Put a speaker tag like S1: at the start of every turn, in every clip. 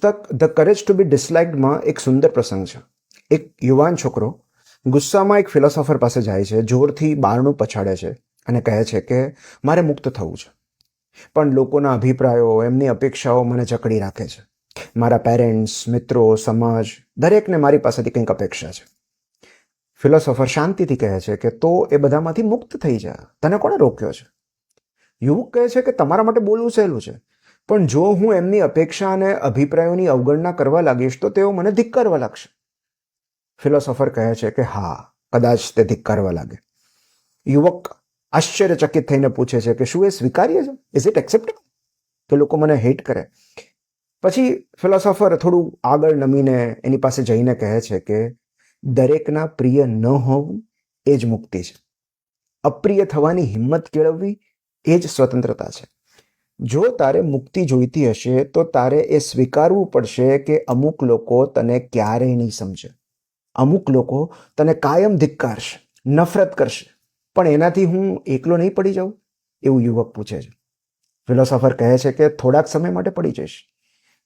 S1: પુસ્તક the courage two બી ડિસલાઇક્ડમાં એક સુંદર પ્રસંગ છે. એક યુવાન છોકરો ગુસ્સામાં એક ફિલોસોફર પાસે જાય છે, જોરથી બારણું પછાડે છે અને કહે છે કે મારે મુક્ત થવું છે, પણ લોકોના અભિપ્રાયો, એમની અપેક્ષાઓ મને જકડી રાખે છે. મારા પેરેન્ટ્સ, મિત્રો, સમાજ, દરેકને મારી પાસેથી કંઈક અપેક્ષા છે. ફિલોસોફર શાંતિથી કહે છે કે તો એ બધામાંથી મુક્ત થઈ જા, તને કોણે રોક્યો છે? યુવક કહે છે કે તમારા માટે બોલવું સહેલું છે, પણ જો હું એમની અપેક્ષા અને અભિપ્રાયોની અવગણના કરવા લાગીશ તો તેઓ મને ધિક્કારવા લાગશે. ફિલોસોફર કહે છે કે હા, કદાચ તે ધિક્કારવા લાગે. યુવક આશ્ચર્યચકિત થઈને પૂછે છે કે શું એ સ્વીકાર્ય છે? ઇઝ ઇટ એક્સેપ્ટેબલ કે લોકો મને હેટ કરે? પછી ફિલોસોફર થોડું આગળ નમીને એની પાસે જઈને કહે છે કે દરેકના પ્રિય ન હોવું એ જ મુક્તિ છે. અપ્રિય થવાની હિંમત કેળવવી એ જ સ્વતંત્રતા છે. જો તારે મુક્તિ જોઈતી હશે તો તારે એ સ્વીકારવું પડશે કે અમુક લોકો તને ક્યારેય નહીં સમજે. અમુક લોકો તને કાયમ ધિક્કારશે, નફરત કરશે, પણ એનાથી હું એકલો નહીં પડી જાઉં? એવું યુવક પૂછે છે. ફિલોસોફર કહે છે કે થોડાક સમય માટે પડી જઈશ,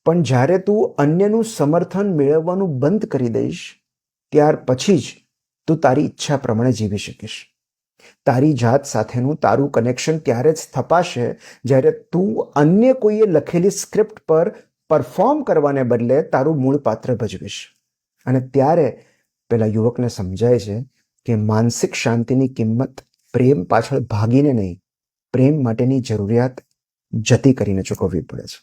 S1: પણ જ્યારે તું અન્યનું સમર્થન મેળવવાનું બંધ કરી દઈશ ત્યાર પછી જ તું તારી ઈચ્છા પ્રમાણે જીવી શકીશ. તારી જાત સાથેનું તારું કનેક્શન ત્યારે જ સ્થપાશે જ્યારે તું અન્ય કોઈએ લખેલી સ્ક્રિપ્ટ પર પરફોર્મ કરવાને બદલે તારું મૂળ પાત્ર ભજવીશ. અને ત્યારે પેલા યુવકને સમજાય છે કે માનસિક શાંતિની કિંમત પ્રેમ પાછળ ભાગીને નહીં, પ્રેમ માટેની જરૂરિયાત જતી કરીને ચૂકવવી પડે છે.